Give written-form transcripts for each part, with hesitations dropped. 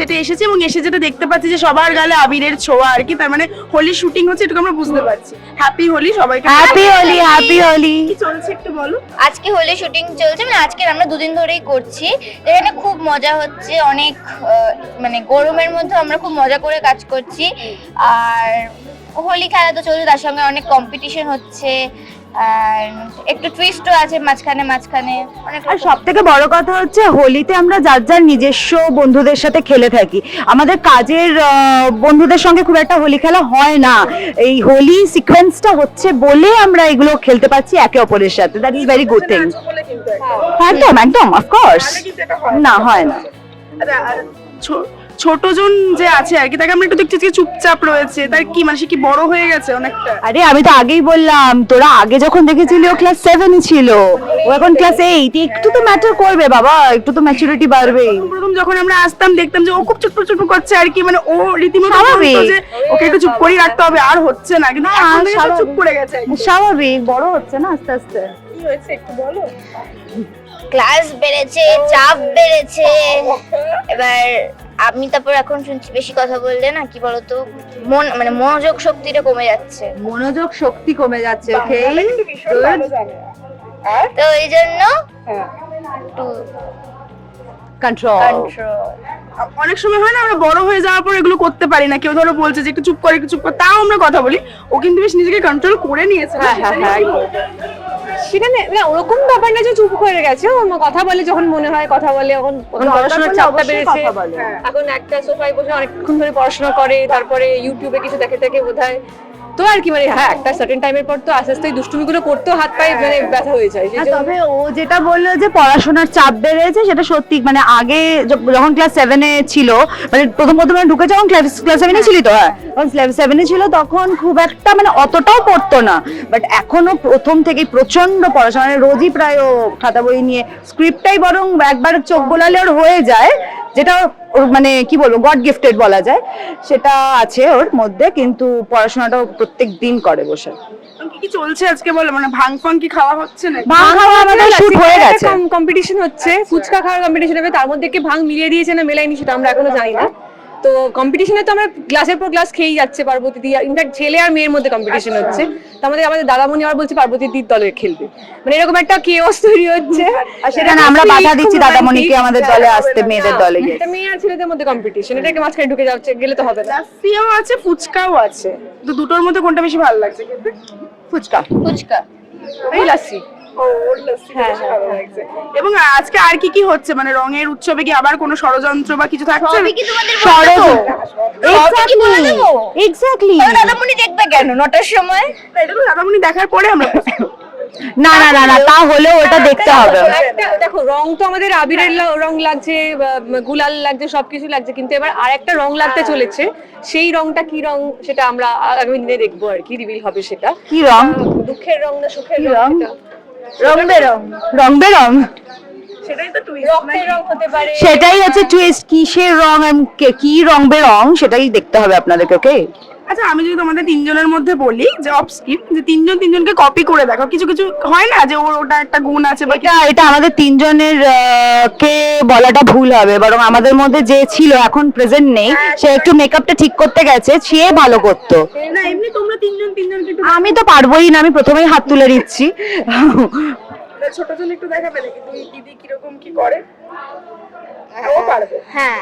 সেটে এসেছি এবং এসে যেটা দেখতে পাচ্ছি যে সবার গালে আবিরের ছোঁয়া আর কি, তার মানে হোলি শুটিং হচ্ছে, এটুকু আমরা বুঝতে পারছি। হ্যাপি হোলি সবাইকে। Happy Holi, happy Holi. কি চলছে একটু বলো। আজকে হোলি শুটিং চলছে, মানে আজকে আমরা দুদিন ধরেই করছি। এখানে খুব মজা হচ্ছে, অনেক মানে গরমের মধ্যে আমরা খুব মজা করে কাজ করছি। আর হোলি খেলা তো চলছে, তার সঙ্গে অনেক কম্পিটিশন হচ্ছে, আর একটু টুইস্টও আছে মাঝখানে মাঝখানে অনেক। আর সব থেকে বড় কথা হচ্ছে হোলিতে আমরা যার যার নিজস্ব বন্ধুদের সাথে খেলে থাকি, আমাদের কাজের বন্ধুদের সঙ্গে খুব একটা হোলি খেলা হয় না। এই হোলি সিকোয়েন্সটা হচ্ছে বলে আমরা এগুলো খেলতে পারছি একে অপরের সাথে, that is very good thing. একদম একদম, অফকোর্স। না হয় না। ছোটজন যে আছে আর কি, তাকে আমরা একটু দেখছি যে চুপচাপ রয়েছে, তার কি মানে সে কি বড় হয়ে গেছে অনেকটা? আরে আমি তো আগেই বললাম, তোরা আগে যখন দেখেছিলি ও ক্লাস 7 ছিল, ও এখন ক্লাস 8। একটু তো ম্যাটার করবে বাবা, একটু তো ম্যাচুরিটি বাড়বে। প্রথম যখন আমরা আসতাম দেখতাম যে ও খুব ছোট ছোট করছে আর কি, মানে ও রীতিমতো স্বাভাবিক। বলতো যে ওকে একটু চুপ করে রাখতে হবে, আর হচ্ছে না, কিন্তু এখন দেখে সব চুপ করে গেছে। স্বাভাবিক, বড় হচ্ছে না আস্তে আস্তে। কি হয়েছে একটু বলো। ক্লাস বেড়েছে, চাপ বেড়েছে, এবার আমি তারপর এখন শুনছি বেশি কথা বললে না কি বলতো মন মানে মনোযোগ শক্তিটা কমে যাচ্ছে, মনোযোগ শক্তি কমে যাচ্ছে। ওকে, তো এই জন্য একটু কন্ট্রোল। কন্ট্রোল। অনেক সময় হয় না আমরা বড় হয়ে যাওয়ার পর এগুলো করতে পারি না, কেউ ধরো বলছে যে একটু চুপ করে একটু চুপ করে, তাও আমরা কথা বলি। ও কিন্তু বেশ নিজেকে কন্ট্রোল করে নিয়েছে। হ্যাঁ হ্যাঁ হ্যাঁ, সেখানে না ওরকম ব্যাপার না যে চুপ করে গেছে, ও কথা বলে যখন মনে হয় কথা বলে। এখন পড়াশোনার চাপটা বেড়েছে, এখন একটা সোফায় বসে অনেকক্ষণ ধরে পড়াশোনা করে, তারপরে ইউটিউবে কিছু দেখে দেখে বোধহয় তো আর কি, মানে হ্যাঁ একটা সার্টেন টাইমের পর তো আস্তে আস্তে দুষ্টুমিগুলো করতেও হাত পায়ে মানে ব্যথা হয়ে যায়। তবে ও যেটা বললো যে পড়াশোনার চাপ বেড়েছে, সেটা সত্যি। মানে আগে যখন ক্লাস 7 এ ছিল, মানে প্রথম ঢুকেছে যখন ক্লাস 7 এ ছিল, তো হ্যাঁ যখন ক্লাস 7 এ ছিল তখন খুব একটা মানে অতটাও পড়তো না। বাট এখনো প্রথম থেকেই প্রচন্ড পড়াশোনা, মানে রোজই প্রায় ও খাতা বই নিয়ে, স্ক্রিপ্টটাই বরং একবার চোখ বোলালে ওর হয়ে যায়, যেটা ওর মানে কি বলবো গড গিফটেড বলা যায়, সেটা আছে ওর মধ্যে। কিন্তু পড়াশোনাটাও প্রত্যেক দিন করে বসে। কি চলছে আজকে বলো, মানে ভাং ফাং কি খাওয়া হচ্ছে না? ভাং খাওয়া আমাদের শুট হয়ে গেছে, কম্পিটিশন হচ্ছে, ফুচকা খাওয়ার কম্পিটিশন হবে, তার মধ্যে কি ভাং মিলিয়ে দিয়েছে না মেলায়নি সেটা আমরা এখনো জানি না। তো কম্পিটিশনে তো আমরা গ্লাসের পর গ্লাস খেয়েই যাচ্ছে পার্বতী দি, ইনফ্যাক্ট ছেলে আর মেয়ের মধ্যে কম্পিটিশন হচ্ছে। তো আমাদের দাদামণি আবার বলছে পার্বতী দির দলে খেলবে, মানে এরকম একটা কেওস তৈরি হচ্ছে। আর সেখানে আমরা বাধা দিচ্ছি দাদামণিকে আমাদের দলে আসতে, মেয়েদের দলে গিয়ে। এটা মেয়ে আর ছেলেদের মধ্যে কম্পিটিশন, এটাকে মাঝখানে ঢুকে যাচ্ছে, গেলে তো হবে না। লাস্সিও আছে, ফুচকাও আছে, তো দুটোর মধ্যে কোনটা বেশি ভালো লাগছে খেতে? ফুচকা। ফুচকা। এই লাসি। হ্যাঁ ভালো লাগছে। এবং আজকে আর কি কি হচ্ছে, মানে রঙের উৎসবে কি আবার কোনো ষড়যন্ত্র বা কিছু থাকছে? সবই কি তোমাদের এক্স্যাক্টলি। দাদামণি দেখবে কেন 9টার সময়? এটা তো দাদামণি দেখার পরে আমরা না না না না, তা হলেও ওটা দেখতে হবে। দেখো রং তো আমাদের আবিরের রং লাগছে, গুলাল লাগছে, সবকিছু লাগছে, কিন্তু এবার আরেকটা রং লাগতে চলেছে। সেই রংটা কি রং সেটা আমরা আগামী দিনে দেখবো আর কি, রিভিল হবে সেটা। কি রং? দুঃখের রং না সুখের কি রং? রং? রং বেরং। রং বেরং, সেটাই তো টুইস্ট। রক্তের রং হতে পারে, সেটাই হচ্ছে টুইস্ট। কিসের রং, কি রং বেরং, সেটাই দেখতে হবে আপনাদেরকে। ওকে, আচ্ছা আমি যদি তোমাদের তিনজনের মধ্যে বলি যে অফ স্ক্রিন যে তিনজন তিনজনকে কপি করে দেখো, কিছু কিছু হয় না যে ওর ওটা একটা গুণ আছে বা এটা আমাদের তিনজনের কে বলাটা ভুল হবে, বরং আমাদের মধ্যে যে ছিল এখন প্রেজেন্ট নেই, সে একটু মেকআপটা ঠিক করতে গেছে, সে ভালো করতো। না এমনি তোমরা তিনজনকে একটু আমি তো পারবোই না, আমি প্রথমেই হাত তুলে নিচ্ছি। ছোট জন একটু দেখাবে নাকি তুই দিদি কিরকম কি করে? ও পারবে। হ্যাঁ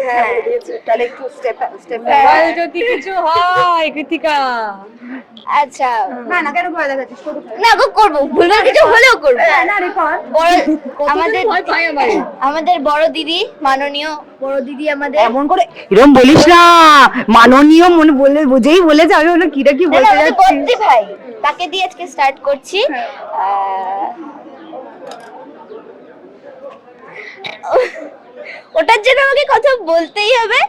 হ্যাঁ দিয়েছে। তাহলে একটু স্টেপ বল যদি কিছু হয় কৃতিকা। আচ্ছা না না, কেন ভয় দেখাচ্ছিস? না গো করবো, ভুলভাল কিছু হলেও করবো। না রে, কর। আমাদের বড় দিদি, মাননীয় বড় দিদি আমাদের। এমন করে এরকম বলিস না, মাননীয় মনে বলে বুঝেই বলে যাবে, ওটা কিটা কি বলতে আমাদের যাচ্ছিস? বদ্দি ভাই, তাকে দিয়ে আজকে স্টার্ট করছি। ওটার জন্য আমাকে কথা বলতেই হবে,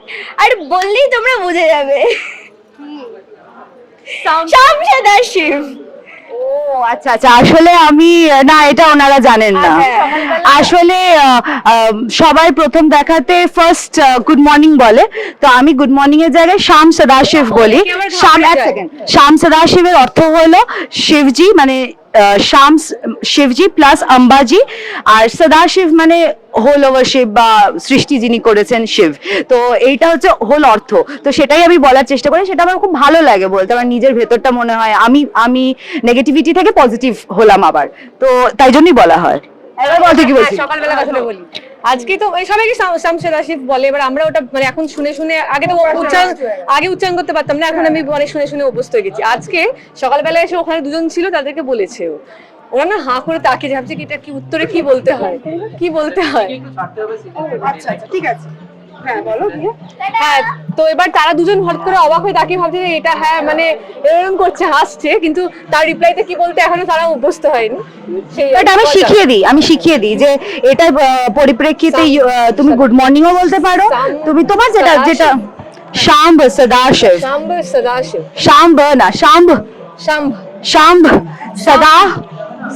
আর বললেই তোমরা বুঝে যাবে। শামশেদা শিব। ও আচ্ছা আচ্ছা, আসলে আমি না, এটা ওনারা জানেন না। আসলে সবাই প্রথম দেখাতে ফার্স্ট গুড মর্নিং বলে, তো আমি গুড মর্নিং এর জায়গায় শাম সদাশিব বলি। শাম, এক সেকেন্ড, শাম সদাশিবের অর্থ হলো শিবজি, মানে শ্যাম শিবজি প্লাস অম্বাজি, আর সদাশিব মানে হোল ওভার শিব বা সৃষ্টি যিনি করেছেন শিব। তো এইটা হচ্ছে হোল অর্থ। তো সেটাই আমি বলার চেষ্টা করি, সেটা আমার খুব ভালো লাগে বলতে। আমার নিজের ভেতরটা মনে হয় আমি নেগেটিভিটি থেকে পজিটিভ হলাম আবার, তো তাই জন্যই বলা হয়। এবার বলতে কি বলছি, সকালবেলা কথাটা বলি। আজকে তো এই সবাইকে শামশেদাশিব বলে, এবার আমরা ওটা মানে এখন শুনে শুনে আগে তো উচ্চারণ করতে পারতাম না, এখন আমি মানে শুনে শুনে অভ্যস্ত হয়ে গেছি। আজকে সকালবেলা এসে ওখানে দুজন ছিল, তাদেরকে বলেছে ওরা না হাঁ করে তাকিয়ে ভাবছে কি এটা কি উত্তরে কি বলতে হয়। আচ্ছা ঠিক আছে, হ্যাঁ বলো। হ্যাঁ, তো এবার তারা দুজন হঠাৎ করে অবাক হয়ে তাকিয়ে ভাবছে যে এটা হ্যাঁ মানে এরকম করছে, হাসছে, কিন্তু তার রিপ্লাইতে কি বলতে এখনো তারা অভ্যস্ত হয়নি। বাট আমি শিখিয়ে দিই যে এটা পরিপ্রেক্ষিতে তুমি গুড মর্নিংও বলতে পারো, তুমি তোমার যেটা শাম্ভ সদাশিব, শাম্ভ না শাম্ভ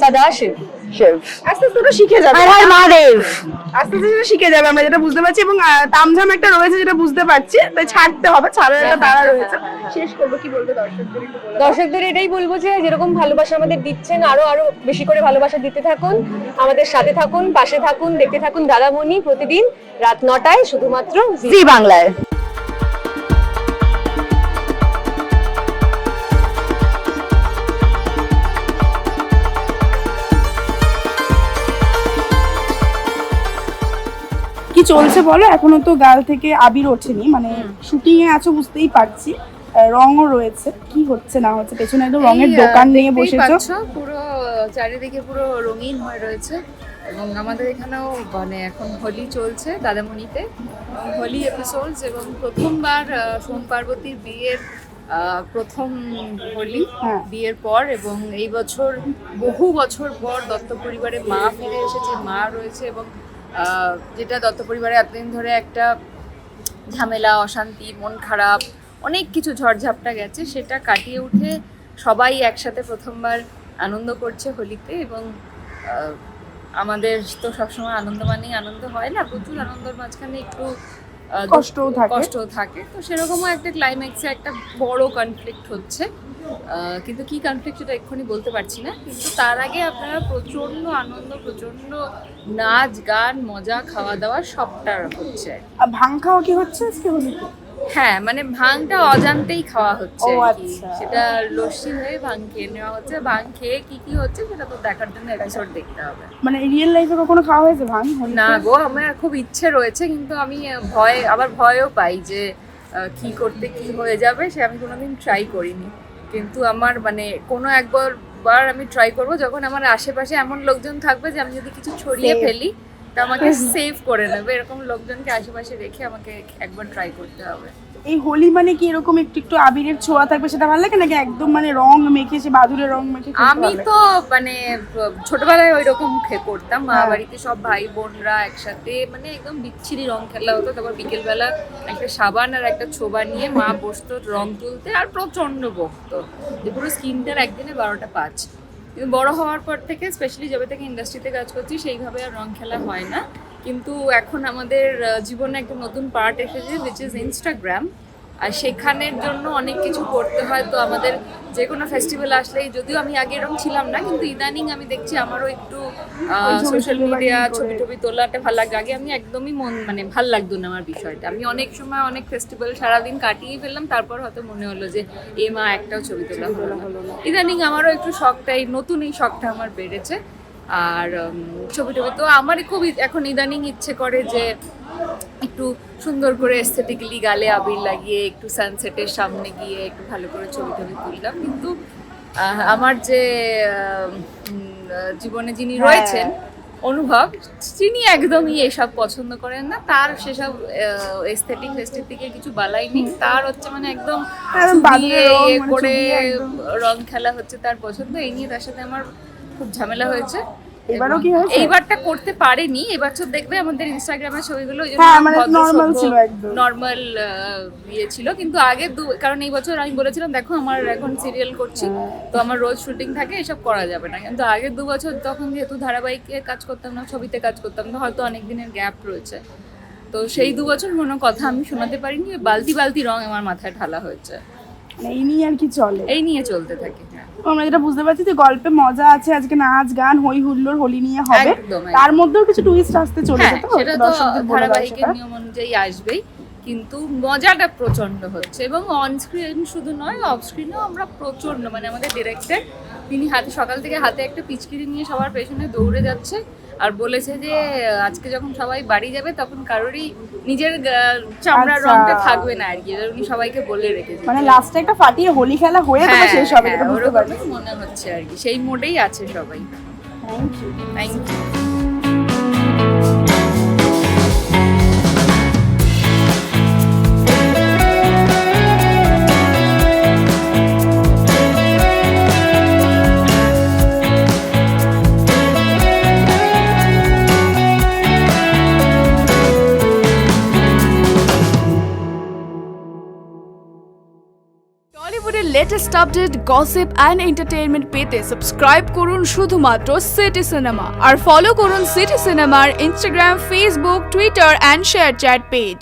সদাশিব শিব। আস্তে আস্তে ওটা শিখে যাবে, হর হর মহাদেব। আস্তে আস্তে সেটা শিখে যাবে, আমরা যেটা বুঝতে পারছি। এবং তামঝাম একটা রয়েছে যেটা বুঝতে পারছি, তাই ছাড়তে হবে, ছাড়ার একটা তাড়া রয়েছে। শেষ করবো, কি বলবে দর্শকদের এটাই বলবো যে যেরকম ভালোবাসা আমাদের দিচ্ছেন আরো আরো বেশি করে ভালোবাসা দিতে থাকুন, আমাদের সাথে থাকুন, পাশে থাকুন, দেখতে থাকুন দাদামণি প্রতিদিন রাত 9টায় শুধুমাত্র জি বাংলায়। কি চলছে বলো? এখনো তো গাল থেকে আবির ওঠেনি, মানে শুটিং এ আছো বুঝতেই পারছি, রঙও রয়েছে, কি হচ্ছে না হচ্ছে, পেছনে একদম রঙের দোকান নিয়ে বসেছো, পুরো চারিদিকে পুরো রঙিন হয়ে রয়েছে। এবং আমাদের এখানেও মানে এখন হোলি চলছে দাদামণিতে, হোলি এপিসোডস, এবং প্রথমবার সোম পার্বতীর বিয়ের প্রথম হোলি বিয়ের পর, এবং এই বছর বহু বছর পর দত্ত পরিবারে মা ফিরে এসেছে, মা রয়েছে। এবং যেটা দত্ত পরিবারে এতদিন ধরে একটা ঝামেলা, অশান্তি, মন খারাপ, অনেক কিছু ঝড়ঝাপটা গেছে, সেটা কাটিয়ে উঠে সবাই একসাথে প্রথমবার আনন্দ করছে হোলিতে। এবং আমাদের তো সবসময় আনন্দ মানেই আনন্দ হয় না, প্রচুর আনন্দের মাঝখানে একটু কষ্টও থাকে। তো সেরকমও একটা ক্লাইম্যাক্সে একটা বড় কনফ্লিক্ট হচ্ছে, কিন্তু কি কনফ্লিক্ট সেটা এক্ষুনি বলতে পারছি না। কিন্তু তার আগে আপনারা প্রচন্ড আনন্দ, প্রচন্ড নাচ গান, মজা, খাওয়া দাওয়া সবটা হচ্ছে। ভাং খাওয়া কি হচ্ছে আজকে হোলিতে? হ্যাঁ, মানে ভাংটা অজান্তেই খাওয়া হচ্ছে ও আর কি। আচ্ছা। সেটা লস্যি হয়ে ভাং খেয়ে নেওয়া হচ্ছে। ভাং খেয়ে কি হচ্ছে সেটা তো দেখার জন্য এপিসোড দেখতে হবে। মানে রিয়েল লাইফে কখনো খাওয়া হয়েছে ভাং হোলিতে? না গো, আমার খুব ইচ্ছে রয়েছে, কিন্তু আমি ভয়ও পাই যে কি করতে কি হয়ে যাবে, সে আমি কোনোদিন ট্রাই করিনি। কিন্তু আমার মানে কোনো একবার আমি ট্রাই করব যখন আমার আশেপাশে এমন লোকজন থাকবে যে আমি যদি কিছু ছড়িয়ে ফেলি তা আমাকে সেভ করে নেবে, এরকম লোকজনকে আশেপাশে রেখে আমাকে একবার ট্রাই করতে হবে। এই হোলি মানে কি এরকম একটু একটু আবিরের ছোঁয়া থাকবে সেটা ভালো লাগে, নাকি একদম মানে রং মেখে, সে বাদুড়ের রং মেখে? আমি তো মানে ছোটবেলায় ওই রকম করতাম, মা বাড়িতে সব ভাই বোনরা একসাথে মানে একদম বিচ্ছিরি রং খেলা হতো। তারপর বিকেলবেলা একটা সাবান আর একটা ছোবা নিয়ে মা বসতো রং তুলতে, আর প্রচন্ড বকতো যে পুরো স্কিনটার একদিনে 12টা 5। কিন্তু বড় হওয়ার পর থেকে, স্পেশালি যবে থেকে ইন্ডাস্ট্রিতে কাজ করছি, সেইভাবে আর রং খেলা হয় না। কিন্তু এখন আমাদের জীবনে একটা নতুন পার্ট এসেছে, উইচ ইজ ইনস্টাগ্রাম, আর সেখানের জন্য অনেক কিছু করতে হয়। তো আমাদের যে কোনো ফেস্টিভ্যাল আসলেই, যদিও আমি আগে এরকম ছিলাম না, কিন্তু ইদানিং আমি দেখছি আমারও একটু সোশ্যাল মিডিয়া ছবি তোলাটা ভালো লাগে। আগে আমি একদমই মানে ভাল লাগতো না আমার বিষয়টা। আমি অনেক সময় অনেক ফেস্টিভ্যাল সারাদিন কাটিয়ে ফেললাম, তারপর হয়তো মনে হলো যে মা একটাও ছবি তোলা হলো না। ইদানিং আমারও একটু শখটা, এই নতুন এই শখটা আমার বেড়েছে। আর ছবি তো আমারই খুব এখন ইদানিং ইচ্ছে করে যে একটু সুন্দর করে এস্থেটিক্যালি গালে আবির লাগিয়ে একটু সানসেটের সামনে গিয়ে একটু ভালো করে ছবি তুললাম। কিন্তু আমার যে জীবনে যিনি রয়েছেন অনুভব, তিনি একদমই এসব পছন্দ করেন না, তার সেসব এস্থেটিকের কিছু বালাই নেই। তার হচ্ছে মানে একদম করে রং খেলা হচ্ছে তার পছন্দ। এই নিয়ে তার সাথে আমার খুব ঝামেলা হয়েছে। এবারও কি হয়েছে? এইবারটা করতে পারেনি। এবছর দেখবে আমাদের ইনস্টাগ্রামের ছবিগুলো নর্মাল ইয়ে ছিল, কিন্তু আগে কারণ এই বছর আমি বলেছিলাম দেখো আমার এখন সিরিয়াল করছি, তো আমার রোজ শুটিং থাকে, এসব করা যাবে না। কিন্তু আগের 2 বছর তখন যেহেতু ধারাবাহিকে কাজ করতাম না, ছবিতে কাজ করতাম না, হয়তো অনেক দিনের গ্যাপ রয়েছে, তো সেই 2 বছর কোনো কথা আমি শোনাতে পারিনি। বালতি রং আমার মাথায় ঢালা হয়েছে। এই নিয়ে আর কি চলে, এই নিয়ে চলতে থাকে। হ্যাঁ। আমরা যেটা বুঝতে পারছি যে গল্পে মজা আছে, আজকে নাচ গান হই হুল্লোড় হোলি নিয়ে হবে, একদম, একদম। তার মধ্যেও কিছু টুইস্ট আসতে চলেছে, হ্যাঁ তো সেটা তো দর্শকদের বলে দাও ধারাবাহিকের সেটা। নিয়ম অনুযায়ী আসবেই, কিন্তু মজাটা প্রচন্ড হচ্ছে এবং অন স্ক্রিন শুধু নয় অফ স্ক্রিনেও আমরা প্রচন্ড, মানে আমাদের ডিরেক্টর তিনি সকাল থেকে হাতে একটা পিচকিরি নিয়ে সবার পেছনে দৌড়ে যাচ্ছে আর বলেছে যে আজকে যখন সবাই বাড়ি যাবে তখন কারোরই নিজের চামড়ার আচ্ছা। রংটা থাকবে না আর কি, এটা উনি সবাইকে বলে রেখেছেন। মানে লাস্টে একটা ফাটিয়ে হোলি খেলা হয়ে তবে শেষ হবে, যেটা বুঝতে পারছি। ওরকমই মনে হচ্ছে আর কি, সেই মোডেই আছে সবাই। Thank you. Thank you. টলিউডের latest update, gossip and entertainment পেতে সাবস্ক্রাইব করুন শুধুমাত্র সিটি সিনেমা, আর ফলো করুন সিটি সিনেমার Instagram, Facebook, Twitter and ShareChat page.